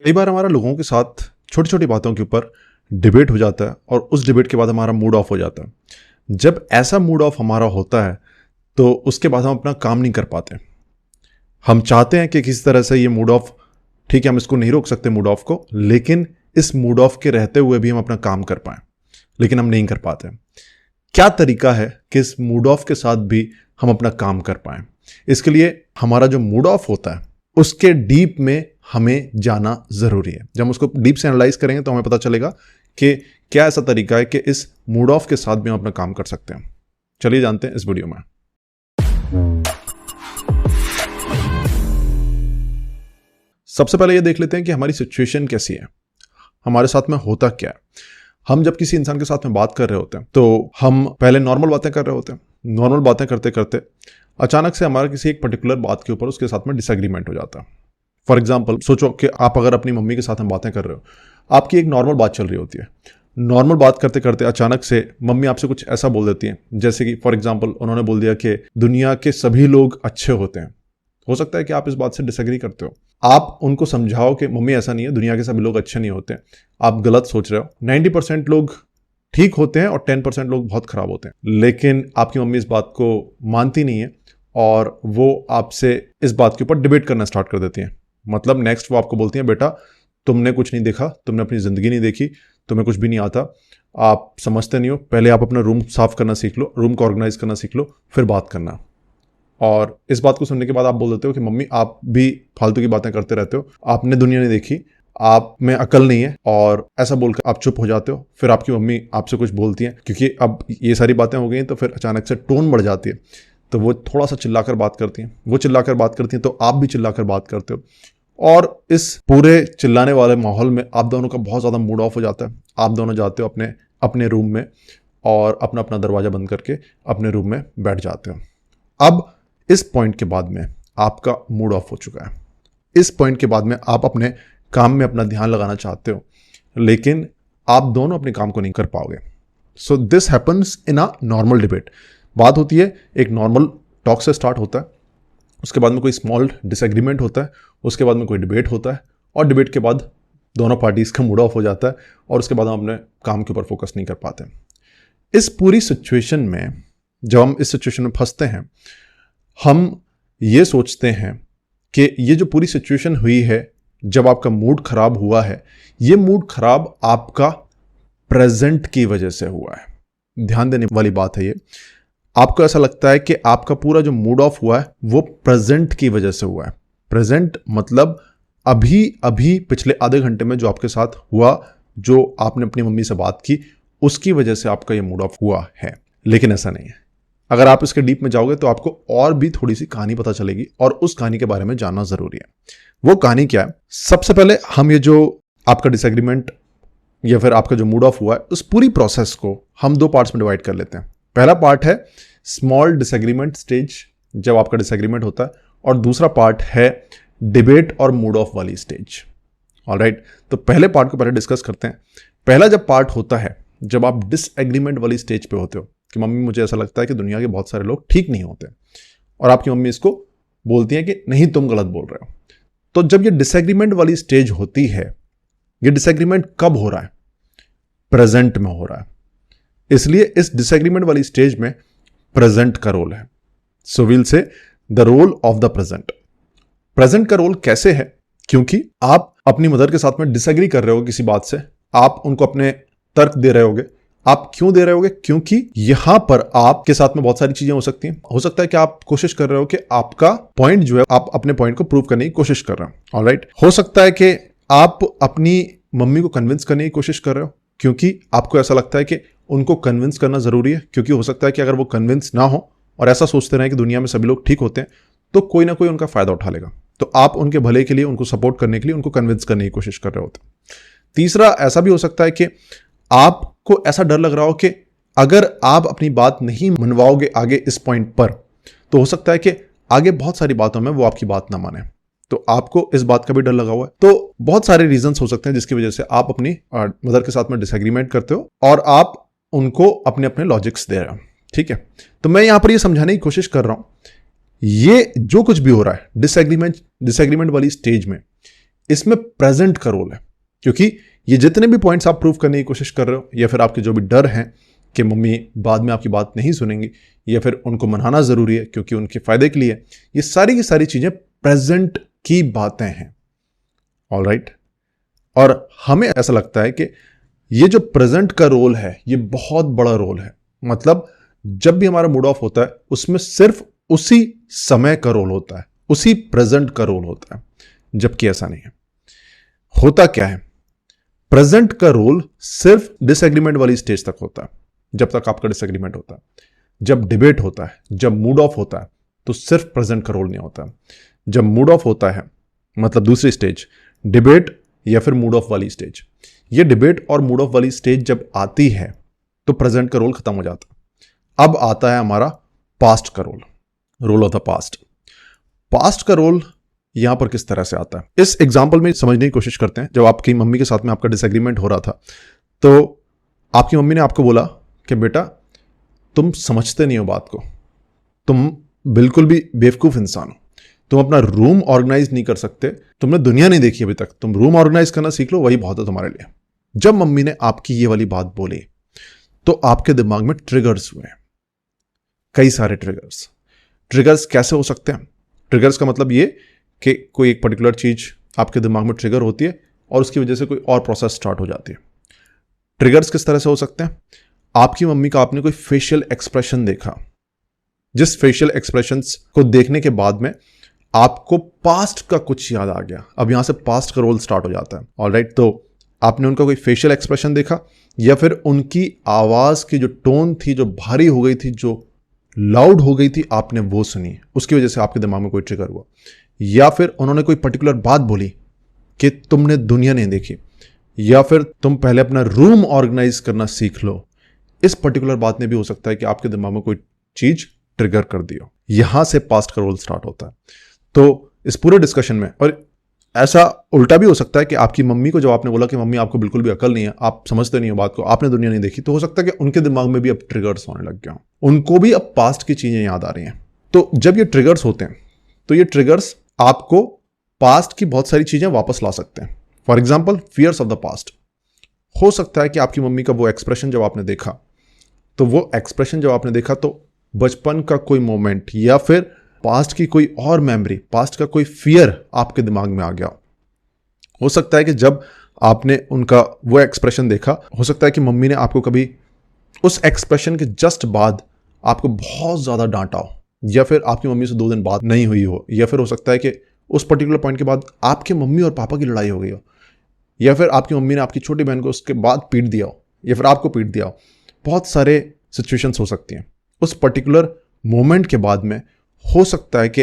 कई बार हमारा लोगों के साथ छोटी छोटी बातों के ऊपर डिबेट हो जाता है और उस डिबेट के बाद हमारा मूड ऑफ हो जाता है। जब ऐसा मूड ऑफ हमारा होता है तो उसके बाद हम अपना काम नहीं कर पाते। हम चाहते हैं कि किसी तरह से ये मूड ऑफ, ठीक है हम इसको नहीं रोक सकते मूड ऑफ को, लेकिन इस मूड ऑफ के रहते हुए भी हम अपना काम कर पाएं, लेकिन हम नहीं कर पाते। क्या तरीका है कि इस मूड ऑफ के साथ भी हम अपना काम कर पाएं? इसके लिए हमारा जो मूड ऑफ होता है उसके डीप में हमें जाना जरूरी है। जब हम उसको डीप से एनालाइज करेंगे तो हमें पता चलेगा कि क्या ऐसा तरीका है कि इस मूड ऑफ के साथ भी हम अपना काम कर सकते हैं। चलिए जानते हैं इस वीडियो में। सबसे पहले ये देख लेते हैं कि हमारी सिचुएशन कैसी है, हमारे साथ में होता क्या है। हम जब किसी इंसान के साथ में बात कर रहे होते हैं तो हम पहले नॉर्मल बातें कर रहे होते हैं। नॉर्मल बातें करते करते अचानक से हमारा किसी एक पर्टिकुलर बात के ऊपर उसके साथ में डिसएग्रीमेंट हो जाता है। फॉर एग्जाम्पल सोचो कि आप अगर अपनी मम्मी के साथ में बातें कर रहे हो, आपकी एक नॉर्मल बात चल रही होती है। नॉर्मल बात करते करते अचानक से मम्मी आपसे कुछ ऐसा बोल देती है, जैसे कि फॉर एग्जाम्पल उन्होंने बोल दिया कि दुनिया के सभी लोग अच्छे होते हैं। हो सकता है कि आप इस बात से डिसएग्री करते हो। आप उनको समझाओ कि मम्मी ऐसा नहीं है, दुनिया के सभी लोग अच्छे नहीं होते, आप गलत सोच रहे हो। 90% लोग ठीक होते हैं और 10% लोग बहुत खराब होते हैं। लेकिन आपकी मम्मी इस बात को मानती नहीं है और वो आपसे इस बात के ऊपर डिबेट करना स्टार्ट कर देती है। मतलब नेक्स्ट वो आपको बोलती हैं, बेटा तुमने कुछ नहीं देखा, तुमने अपनी ज़िंदगी नहीं देखी, तुम्हें कुछ भी नहीं आता, आप समझते नहीं हो, पहले आप अपना रूम साफ करना सीख लो, रूम को ऑर्गेनाइज करना सीख लो, फिर बात करना। और इस बात को सुनने के बाद आप बोल देते हो कि मम्मी आप भी फालतू की बातें करते रहते हो, आपने दुनिया नहीं देखी, आप में अकल नहीं है, और ऐसा बोलकर आप चुप हो जाते हो। फिर आपकी मम्मी आपसे कुछ बोलती हैं, क्योंकि अब ये सारी बातें हो गई हैं तो फिर अचानक से टोन बढ़ जाती है, तो वो थोड़ा सा चिल्लाकर बात करती हैं। वो चिल्लाकर बात करती हैं तो आप भी चिल्लाकर बात करते हो, और इस पूरे चिल्लाने वाले माहौल में आप दोनों का बहुत ज़्यादा मूड ऑफ हो जाता है। आप दोनों जाते हो अपने अपने रूम में और अपना अपना दरवाज़ा बंद करके अपने रूम में बैठ जाते हो। अब इस पॉइंट के बाद में आपका मूड ऑफ हो चुका है। इस पॉइंट के बाद में आप अपने काम में अपना ध्यान लगाना चाहते हो, लेकिन आप दोनों अपने काम को नहीं कर पाओगे। So this happens in a normal debate. बात होती है, एक नॉर्मल टॉक से स्टार्ट होता है, उसके बाद में कोई स्मॉल डिसएग्रीमेंट होता है, उसके बाद में कोई डिबेट होता है, और डिबेट के बाद दोनों पार्टीज का मूड ऑफ हो जाता है और उसके बाद हम अपने काम के ऊपर फोकस नहीं कर पाते। इस पूरी सिचुएशन में जब हम इस सिचुएशन में फंसते हैं, हम ये सोचते हैं कि ये जो पूरी सिचुएशन हुई है, जब आपका मूड खराब हुआ है, ये मूड खराब आपका प्रेजेंट की वजह से हुआ है। ध्यान देने वाली बात है ये। आपको ऐसा लगता है कि आपका पूरा जो मूड ऑफ हुआ है वो प्रेजेंट की वजह से हुआ है। प्रेजेंट मतलब अभी अभी पिछले आधे घंटे में जो आपके साथ हुआ, जो आपने अपनी मम्मी से बात की, उसकी वजह से आपका ये मूड ऑफ हुआ है। लेकिन ऐसा नहीं है। अगर आप इसके डीप में जाओगे तो आपको और भी थोड़ी सी कहानी पता चलेगी, और उस कहानी के बारे में जानना जरूरी है। वो कहानी क्या है? सबसे पहले हम ये जो आपका डिसएग्रीमेंट या फिर आपका जो मूड ऑफ हुआ है, उस पूरी प्रोसेस को हम दो पार्ट्स में डिवाइड कर लेते हैं। पहला पार्ट है स्मॉल डिसएग्रीमेंट स्टेज, जब आपका डिसएग्रीमेंट होता है, और दूसरा पार्ट है डिबेट और मूड ऑफ वाली स्टेज। ऑलराइट, तो पहले पार्ट को पहले डिस्कस करते हैं। पहला जब पार्ट होता है, जब आप डिसएग्रीमेंट वाली स्टेज पे होते हो कि मम्मी मुझे ऐसा लगता है कि दुनिया के बहुत सारे लोग ठीक नहीं होते, और आपकी मम्मी इसको बोलती है कि नहीं तुम गलत बोल रहे हो। तो जब ये डिसएग्रीमेंट वाली स्टेज होती है, ये डिसएग्रीमेंट कब हो रहा है? प्रेजेंट में हो रहा है। इसलिए इस डिसएग्रीमेंट वाली स्टेज में प्रेजेंट का रोल है। So will see the role of the present. Present का रोल कैसे है? क्योंकि आप अपनी मदर के साथ में डिसएग्री कर रहे हो किसी बात से, आप उनको अपने तर्क दे रहे होगे। आप क्यों दे रहे होगे? क्योंकि यहां पर आपके साथ में बहुत सारी चीजें हो सकती हैं। हो सकता है कि आप कोशिश कर रहे हो कि आपका पॉइंट जो है, आप अपने पॉइंट को प्रूव करने की कोशिश कर रहे हो। ऑलराइट, हो सकता है कि आप अपनी मम्मी को कन्विंस करने की कोशिश कर रहे हो, क्योंकि आपको ऐसा लगता है कि उनको कन्विंस करना जरूरी है, क्योंकि हो सकता है कि अगर वो कन्विंस ना हो और ऐसा सोचते रहे कि दुनिया में सभी लोग ठीक होते हैं, तो कोई ना कोई उनका फायदा उठा लेगा। तो आप उनके भले के लिए, उनको सपोर्ट करने के लिए उनको कन्विंस करने की कोशिश कर रहे होते हैं। तीसरा ऐसा भी हो सकता है कि आपको ऐसा डर लग रहा हो कि अगर आप अपनी बात नहीं मनवाओगे आगे इस पॉइंट पर, तो हो सकता है कि आगे बहुत सारी बातों में वो आपकी बात ना माने। तो आपको इस बात का भी डर लगा हुआ है। तो बहुत सारे रीजंस हो सकते हैं जिसकी वजह से आप अपनी मदर के साथ में डिसएग्रीमेंट करते हो और आप उनको अपने अपने लॉजिक्स दे रहे हो। ठीक है, तो मैं यहां पर ये समझाने की कोशिश कर रहा हूं, ये जो कुछ भी हो रहा है डिसएग्रीमेंट वाली स्टेज में, इसमें प्रेजेंट का रोल है, क्योंकि ये जितने भी पॉइंट्स आप प्रूव करने की कोशिश कर रहे हो या फिर आपके जो भी डर हैं कि मम्मी बाद में आपकी बात नहीं सुनेंगी या फिर उनको मनाना ज़रूरी है क्योंकि उनके फ़ायदे के लिए, ये सारी की सारी चीज़ें प्रेजेंट की बातें हैं। ऑलराइट, और हमें ऐसा लगता है कि ये जो प्रेजेंट का रोल है ये बहुत बड़ा रोल है। मतलब जब भी हमारा मूड ऑफ होता है उसमें सिर्फ उसी समय का रोल होता है, उसी प्रेजेंट का रोल होता है, जबकि ऐसा नहीं है। होता क्या है, प्रेजेंट का रोल सिर्फ डिसएग्रीमेंट वाली स्टेज तक होता है, जब तक आपका डिसएग्रीमेंट होता है। जब डिबेट होता है, जब मूड ऑफ होता है, तो सिर्फ प्रेजेंट का रोल नहीं होता। जब मूड ऑफ होता है, मतलब दूसरी स्टेज डिबेट या फिर मूड ऑफ वाली स्टेज, ये डिबेट और मूड ऑफ वाली स्टेज जब आती है तो प्रेजेंट का रोल खत्म हो जाता है। अब आता है हमारा पास्ट का role, role of the past. Past का रोल यहां पर किस तरह से आता है, इस एग्जाम्पल में समझने की कोशिश करते हैं। जब आपकी मम्मी के साथ में आपका डिसएग्रीमेंट हो रहा था तो आपकी मम्मी ने आपको बोला कि बेटा तुम समझते नहीं हो बात को, तुम बिल्कुल भी बेवकूफ इंसान हो, तुम अपना रूम ऑर्गेनाइज नहीं कर सकते, तुमने दुनिया नहीं देखी अभी तक, तुम रूम ऑर्गेनाइज करना सीख लो, वही बहुत है तुम्हारे लिए। जब मम्मी ने आपकी ये वाली बात बोली तो आपके दिमाग में ट्रिगर्स हुए, कई सारे ट्रिगर्स। ट्रिगर्स कैसे हो सकते हैं? ट्रिगर्स का मतलब ये कि कोई एक पर्टिकुलर चीज आपके दिमाग में ट्रिगर होती है और उसकी वजह से कोई और प्रोसेस स्टार्ट हो जाती है। ट्रिगर्स किस तरह से हो सकते हैं? आपकी मम्मी का आपने कोई फेशियल एक्सप्रेशन देखा, जिस फेशियल एक्सप्रेशंस को देखने के बाद में आपको पास्ट का कुछ याद आ गया। अब यहां से पास्ट का रोल स्टार्ट हो जाता है। ऑलराइट, तो आपने उनका कोई फेशियल एक्सप्रेशन देखा या फिर उनकी आवाज की जो टोन थी, जो भारी हो गई थी, जो लाउड हो गई थी, आपने वो सुनी, उसकी वजह से आपके दिमाग में कोई ट्रिगर हुआ। या फिर उन्होंने कोई पर्टिकुलर बात बोली कि तुमने दुनिया नहीं देखी, या फिर तुम पहले अपना रूम ऑर्गेनाइज करना सीख लो। इस पर्टिकुलर बात ने भी हो सकता है कि आपके दिमाग में कोई चीज ट्रिगर कर दी हो। यहां से पास्ट का रोल स्टार्ट होता है। तो इस पूरे डिस्कशन में, और ऐसा उल्टा भी हो सकता है कि आपकी मम्मी को जब आपने बोला कि मम्मी आपको बिल्कुल भी अकल नहीं है, आप समझते नहीं हो बात को, आपने दुनिया नहीं देखी, तो हो सकता है कि उनके दिमाग में भी अब ट्रिगर्स होने लग गया हो, उनको भी अब पास्ट की चीजें याद आ रही हैं। तो जब ये ट्रिगर्स होते हैं तो ये ट्रिगर्स आपको पास्ट की बहुत सारी चीजें वापस ला सकते हैं। For example, fears of the past. हो सकता है कि आपकी मम्मी का वो एक्सप्रेशन जब आपने देखा, तो वो एक्सप्रेशन जब आपने देखा तो बचपन का कोई मोमेंट या फिर पास्ट की कोई और मेमोरी, पास्ट का कोई फियर आपके दिमाग में आ गया। हो सकता है कि जब आपने उनका वो एक्सप्रेशन देखा, हो सकता है कि मम्मी ने आपको कभी उस एक्सप्रेशन के जस्ट बाद आपको बहुत ज़्यादा डांटा हो, या फिर आपकी मम्मी से 2 दिन बात नहीं हुई हो, या फिर हो सकता है कि उस पर्टिकुलर पॉइंट के बाद आपके मम्मी और पापा की लड़ाई हो गई हो, या फिर आपकी मम्मी ने आपकी छोटी बहन को उसके बाद पीट दिया हो, या फिर आपको पीट दिया हो। बहुत सारे सिचुएशंस हो सकती हैं। उस पर्टिकुलर मोमेंट के बाद में हो सकता है कि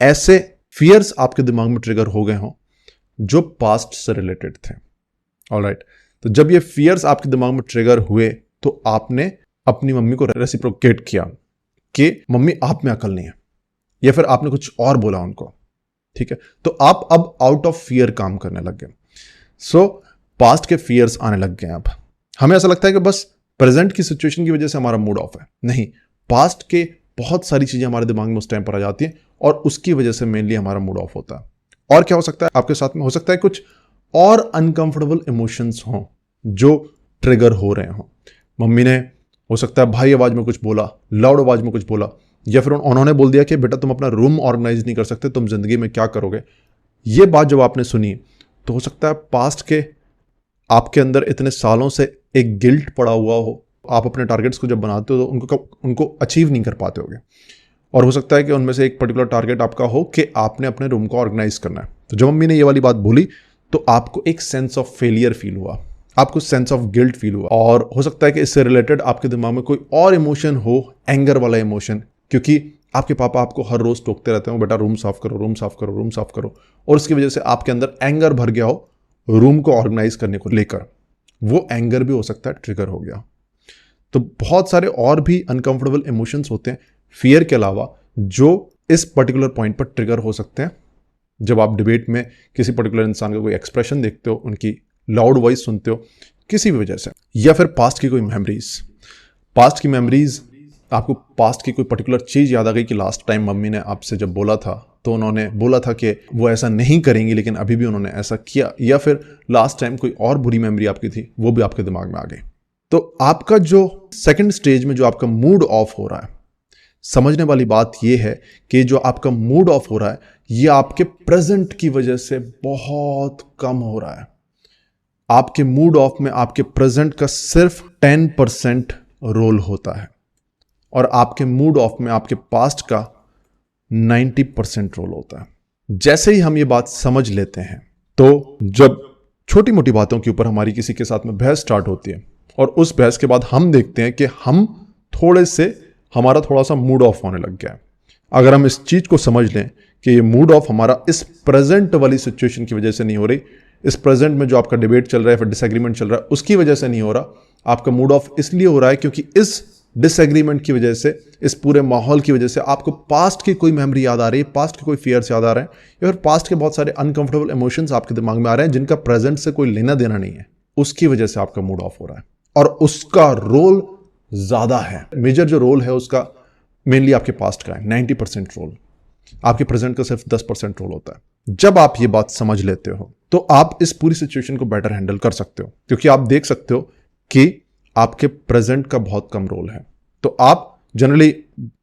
ऐसे फियर्स आपके दिमाग में ट्रिगर हो गए हों जो पास्ट से रिलेटेड थे। ऑलराइट, तो जब ये फियर्स आपके दिमाग में ट्रिगर हुए तो आपने अपनी मम्मी को रेसिप्रोकेट किया कि मम्मी आप में अकल नहीं है, या फिर आपने कुछ और बोला उनको। ठीक है, तो आप अब आउट ऑफ फियर काम करने लग गए। सो पास्ट के फियर्स आने लग गए। अब हमें ऐसा लगता है कि बस प्रेजेंट की सिचुएशन की वजह से हमारा मूड ऑफ है। नहीं, पास्ट के बहुत सारी चीजें हमारे दिमाग में उस टाइम पर आ जाती हैं और उसकी वजह से मेनली हमारा मूड ऑफ होता है। और क्या हो सकता है आपके साथ में? हो सकता है कुछ और अनकंफर्टेबल इमोशंस हों जो ट्रिगर हो रहे हों। मम्मी ने हो सकता है भाई आवाज में कुछ बोला, लाउड आवाज में कुछ बोला, या फिर उन्होंने बोल दिया कि बेटा तुम अपना रूम ऑर्गेनाइज नहीं कर सकते, तुम जिंदगी में क्या करोगे। ये बात जब आपने सुनी तो हो सकता है पास्ट के आपके अंदर इतने सालों से एक गिल्ट पड़ा हुआ हो। आप अपने टारगेट्स को जब बनाते हो तो उनको अचीव नहीं कर पाते होगे, और हो सकता है कि उनमें से एक पर्टिकुलर टारगेट आपका हो कि आपने अपने रूम को ऑर्गेनाइज करना है। तो जब मम्मी ने ये वाली बात बोली तो आपको एक सेंस ऑफ फेलियर फील हुआ, आपको सेंस ऑफ गिल्ट फील हुआ, और हो सकता है कि इससे रिलेटेड आपके दिमाग में कोई और इमोशन हो, एंगर वाला इमोशन, क्योंकि आपके पापा आपको हर रोज टोकते रहते हो, बेटा रूम साफ करो, रूम साफ करो, रूम साफ करो, और उसकी वजह से आपके अंदर एंगर भर गया हो रूम को ऑर्गेनाइज करने को लेकर। वो एंगर भी हो सकता है ट्रिगर हो गया। तो बहुत सारे और भी अनकंफर्टेबल इमोशंस होते हैं फियर के अलावा जो इस पर्टिकुलर पॉइंट पर ट्रिगर हो सकते हैं जब आप डिबेट में किसी पर्टिकुलर इंसान का कोई एक्सप्रेशन देखते हो, उनकी लाउड वॉइस सुनते हो किसी भी वजह से, या फिर पास्ट की कोई मेमोरीज। पास्ट की मेमोरीज आपको पास्ट की कोई पर्टिकुलर चीज़ याद आ गई कि लास्ट टाइम मम्मी ने आपसे जब बोला था तो उन्होंने बोला था कि वो ऐसा नहीं करेंगी लेकिन अभी भी उन्होंने ऐसा किया, या फिर लास्ट टाइम कोई और बुरी मेमोरी आपकी थी वो भी आपके दिमाग में आ गई। तो आपका जो सेकंड स्टेज में जो आपका मूड ऑफ हो रहा है, समझने वाली बात यह है कि जो आपका मूड ऑफ हो रहा है ये आपके प्रेजेंट की वजह से बहुत कम हो रहा है। आपके मूड ऑफ में आपके प्रेजेंट का सिर्फ 10% रोल होता है और आपके मूड ऑफ में आपके पास्ट का 90% रोल होता है। जैसे ही हम ये बात समझ लेते हैं तो जब छोटी मोटी बातों के ऊपर हमारी किसी के साथ में बहस स्टार्ट होती है और उस बहस के बाद हम देखते हैं कि हमारा थोड़ा सा मूड ऑफ होने लग गया है। अगर हम इस चीज को समझ लें कि ये मूड ऑफ हमारा इस प्रेजेंट वाली सिचुएशन की वजह से नहीं हो रही, इस प्रेजेंट में जो आपका डिबेट चल रहा है फिर डिसएग्रीमेंट चल रहा है उसकी वजह से नहीं हो रहा, आपका मूड ऑफ इसलिए हो रहा है क्योंकि इस डिसएग्रीमेंट की वजह से, इस पूरे माहौल की वजह से आपको पास्ट की कोई मेमोरी याद आ रही है, पास्ट के कोई फियर्स याद आ रहे हैं या फिर पास्ट के बहुत सारे अनकंफर्टेबल इमोशंस आपके दिमाग में आ रहे हैं जिनका प्रेजेंट से कोई लेना देना नहीं है। उसकी वजह से आपका मूड ऑफ हो रहा है और उसका रोल ज्यादा है। मेजर जो रोल है उसका मेनली आपके पास्ट का है, 90% रोल। आपके प्रेजेंट का सिर्फ 10% रोल होता है। जब आप ये बात समझ लेते हो तो आप इस पूरी सिचुएशन को बेटर हैंडल कर सकते हो क्योंकि आप देख सकते हो कि आपके प्रेजेंट का बहुत कम रोल है। तो आप जनरली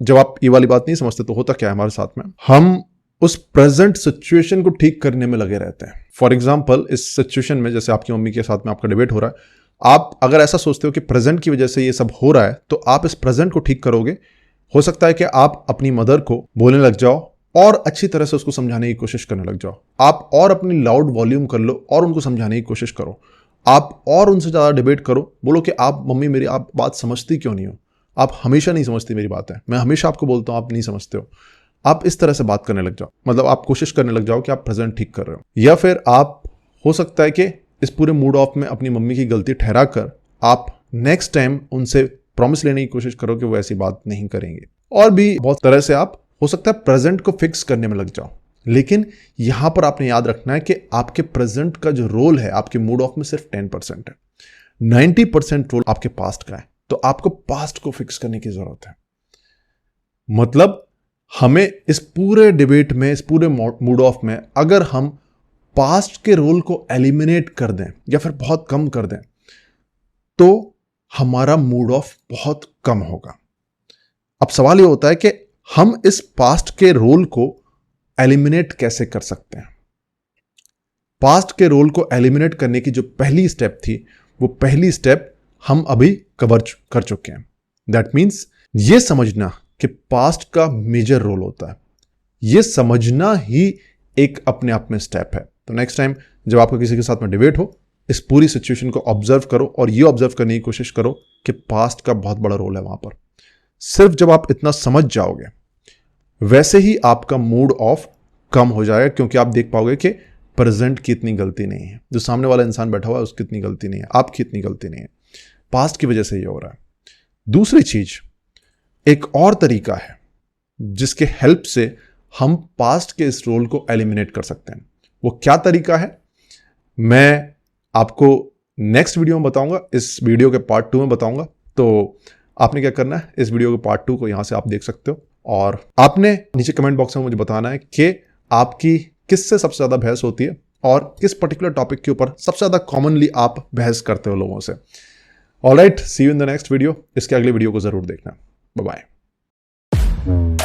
जब आप ये वाली बात नहीं समझते तो होता क्या है हमारे साथ में, हम उस प्रेजेंट सिचुएशन को ठीक करने में लगे रहते हैं। फॉर एग्जाम्पल इस सिचुएशन में जैसे आपकी मम्मी के साथ में आपका डिबेट हो रहा है, आप अगर ऐसा सोचते हो कि प्रेजेंट की वजह से ये सब हो रहा है तो आप इस प्रेजेंट को ठीक करोगे। हो सकता है कि आप अपनी मदर को बोलने लग जाओ और अच्छी तरह से उसको समझाने की कोशिश करने लग जाओ। आप और अपनी लाउड वॉल्यूम कर लो और उनको समझाने की कोशिश करो। आप और उनसे ज़्यादा डिबेट करो, बोलो कि आप मम्मी मेरी आप बात समझती क्यों नहीं हो, आप हमेशा नहीं समझती मेरी बात है, मैं हमेशा आपको बोलता हूँ आप नहीं समझते हो। आप इस तरह से बात करने लग जाओ, मतलब आप कोशिश करने लग जाओ कि आप प्रेजेंट ठीक कर रहे हो। या फिर आप हो सकता है कि इस पूरे मूड ऑफ में अपनी मम्मी की गलती ठहरा कर आप नेक्स्ट टाइम उनसे प्रॉमिस लेने की कोशिश करो कि वो ऐसी बात नहीं करेंगे। और भी बहुत तरह से आप हो सकता है प्रेजेंट को फिक्स करने में लग जाओ। लेकिन यहां पर आपने याद रखना है कि आपके प्रेजेंट का जो रोल है आपके मूड ऑफ में सिर्फ 10% है, 90% रोल आपके पास्ट का है। तो आपको पास्ट को फिक्स करने की जरूरत है। मतलब हमें इस पूरे डिबेट में, इस पूरे मूड ऑफ में अगर हम पास्ट के रोल को एलिमिनेट कर दें या फिर बहुत कम कर दें तो हमारा मूड ऑफ बहुत कम होगा। अब सवाल यह होता है कि हम इस पास्ट के रोल को एलिमिनेट कैसे कर सकते हैं। पास्ट के रोल को एलिमिनेट करने की जो पहली स्टेप थी वो पहली स्टेप हम अभी कवर कर चुके हैं। दैट मीन्स ये समझना कि पास्ट का मेजर रोल होता है, ये समझना ही एक अपने आप में स्टेप है। तो नेक्स्ट टाइम जब आपका किसी के साथ में डिबेट हो, इस पूरी सिचुएशन को ऑब्जर्व करो और ये ऑब्जर्व करने की कोशिश करो कि पास्ट का बहुत बड़ा रोल है वहां पर। सिर्फ जब आप इतना समझ जाओगे वैसे ही आपका मूड ऑफ कम हो जाएगा क्योंकि आप देख पाओगे कि प्रेजेंट की इतनी गलती नहीं है, जो सामने वाला इंसान बैठा हुआ है उसकी इतनी गलती नहीं है, आपकी इतनी गलती नहीं है, पास्ट की वजह से ये हो रहा है। दूसरी चीज, एक और तरीका है जिसके हेल्प से हम पास्ट के इस रोल को एलिमिनेट कर सकते हैं। वो क्या तरीका है मैं आपको नेक्स्ट वीडियो में बताऊंगा, इस वीडियो के पार्ट 2 में बताऊंगा। तो आपने क्या करना है, इस वीडियो के पार्ट 2 को यहां से आप देख सकते हो और आपने नीचे कमेंट बॉक्स में मुझे बताना है कि आपकी किससे सबसे ज्यादा बहस होती है और किस पर्टिकुलर टॉपिक के ऊपर सबसे ज्यादा कॉमनली आप बहस करते हो लोगों से। Alright, see you in the next video. इसके अगले वीडियो को जरूर देखना। Bye bye.